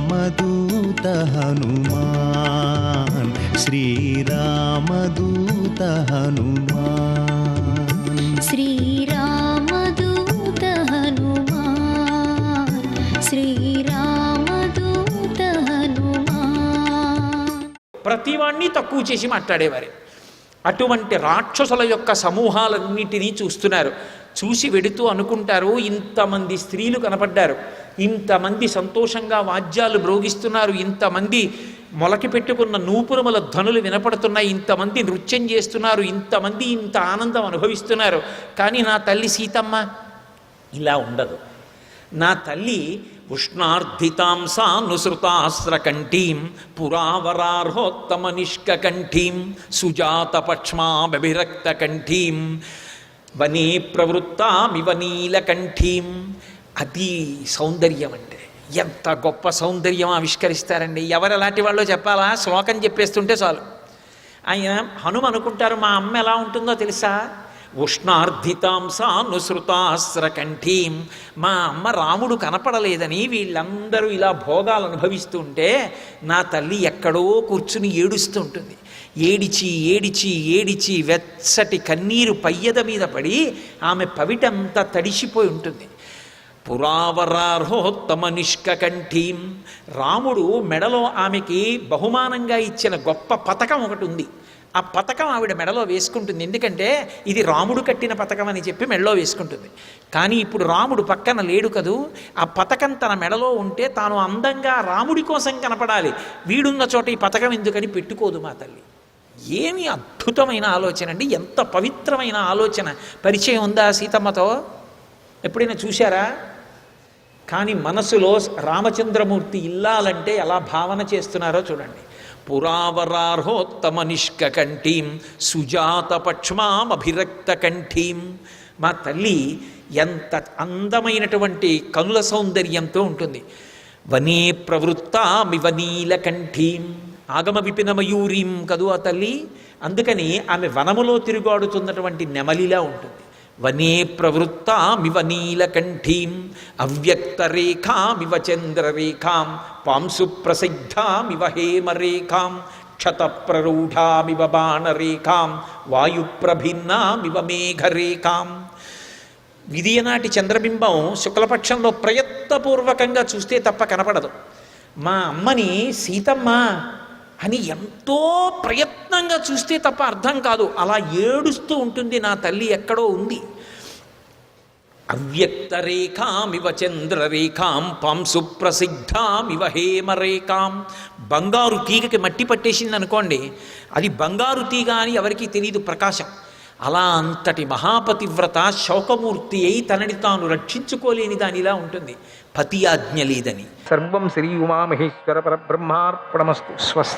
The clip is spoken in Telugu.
శ్రీరామదూత హనుమాన్ శ్రీరామదూత హనుమాన్ శ్రీరామదూత హనుమాన్ శ్రీరామదూత హనుమాన్. ప్రతివాణ్ణి తక్కువ చేసి మాట్లాడేవారే. అటువంటి రాక్షసుల యొక్క సమూహాలన్నిటినీ చూస్తున్నారు. చూసి వెడుతూ అనుకుంటారు, ఇంతమంది స్త్రీలు కనపడ్డారు, ఇంతమంది సంతోషంగా వాద్యాలు మ్రోగిస్తున్నారు, ఇంతమంది మొలకి పెట్టుకున్న నూపురముల ధ్వనులు వినపడుతున్నాయి, ఇంతమంది నృత్యం చేస్తున్నారు, ఇంతమంది ఇంత ఆనందం అనుభవిస్తున్నారు. కానీ నా తల్లి సీతమ్మ ఇలా ఉండదు. నా తల్లి ఉష్ణార్ధితాంసానుసృతాస్రకంఠీం పురావరార్హోత్తమనిష్కంఠీం సుజాతపక్ష్మాభిరక్తకంఠీం వనే ప్రవృత్తామివ నీలకంఠీం. అది సౌందర్యం అంటే. ఎంత గొప్ప సౌందర్యం ఆవిష్కరిస్తారండి. ఎవరెలాంటి వాళ్ళో చెప్పాలా? శ్లోకం చెప్పేస్తుంటే చాలు. ఆయన హనుమ అనుకుంటారు, మా అమ్మ ఎలా ఉంటుందో తెలుసా? ఉష్ణార్ధితాంసానుసృతాస్రకంఠీం. మా అమ్మ రాముడు కనపడలేదని వీళ్ళందరూ ఇలా భోగాలు అనుభవిస్తుంటే నా తల్లి ఎక్కడో కూర్చుని ఏడుస్తూ ఉంటుంది. ఏడిచి ఏడిచి ఏడిచి వెచ్చటి కన్నీరు పయ్యద మీద పడి ఆమె పవిటంతా తడిసిపోయి ఉంటుంది. పురావరార్హోత్తమనిష్కంఠీం. రాముడు మెడలో ఆమెకి బహుమానంగా ఇచ్చిన గొప్ప పతకం ఒకటి ఉంది. ఆ పతకం ఆవిడ మెడలో వేసుకుంటుంది. ఎందుకంటే ఇది రాముడు కట్టిన పతకం అని చెప్పి మెడలో వేసుకుంటుంది. కానీ ఇప్పుడు రాముడు పక్కన లేడు కదూ. ఆ పతకం తన మెడలో ఉంటే తాను అందంగా రాముడి కోసం కనపడాలి. వీడున్న చోట ఈ పతకం ఎందుకని పెట్టుకోదు మా తల్లి. ఏమి అద్భుతమైన ఆలోచన అండి. ఎంత పవిత్రమైన ఆలోచన. పరిచయం ఉందా సీతమ్మతో? ఎప్పుడైనా చూశారా? కానీ మనసులో రామచంద్రమూర్తి ఇల్లాలంటే ఎలా భావన చేస్తున్నారో చూడండి. పురావరార్హోత్తమనిష్కంఠీం సుజాతపక్ష్మాభిరక్తకంఠీం. మా తల్లి ఎంత అందమైనటువంటి కనుల సౌందర్యంతో ఉంటుంది. వనే ప్రవృత్తామివ నీలకంఠీం. ఆగమ విపిన మయూరీం కదూ ఆ తల్లి. అందుకని ఆమె వనములో తిరుగాడుతున్నటువంటి నెమలిలా ఉంటుంది. వనే ప్రవృత్తామివ నీలకంఠీం అవ్యక్తరేఖామివ చంద్రరేఖాం పాంసు ప్రసిద్ధామివ హేమరేఖాం క్షతప్రరూఢామివ బాణరేఖాం వాయుప్రభిన్నామివ మేఘరేఖాం. విదియనాటి చంద్రబింబం శుక్లపక్షంలో ప్రయత్నపూర్వకంగా చూస్తే తప్ప కనపడదు. మా అమ్మని సీతమ్మ అని ఎంతో ప్రయత్నంగా చూస్తే తప్ప అర్థం కాదు. అలా ఏడుస్తూ ఉంటుంది నా తల్లి. ఎక్కడో ఉంది. అవ్యక్తరేఖామివ చంద్రరేఖాం పాంసు ప్రసిద్ధామివ హేమరేఖాం. బంగారు తీగకి మట్టి పట్టేసింది అనుకోండి, అది బంగారు తీగ అని ఎవరికీ తెలియదు ప్రకాశం. అలా అంతటి మహాపతివ్రత శోకమూర్తి అయి తనని తాను రక్షించుకోలేని దానిలా ఉంటుంది. పతి ఆజ్ఞ లేదని. సర్వం శ్రీ ఉమామహేశ్వర పరబ్రహ్మార్పణమస్తు. స్వస్తి.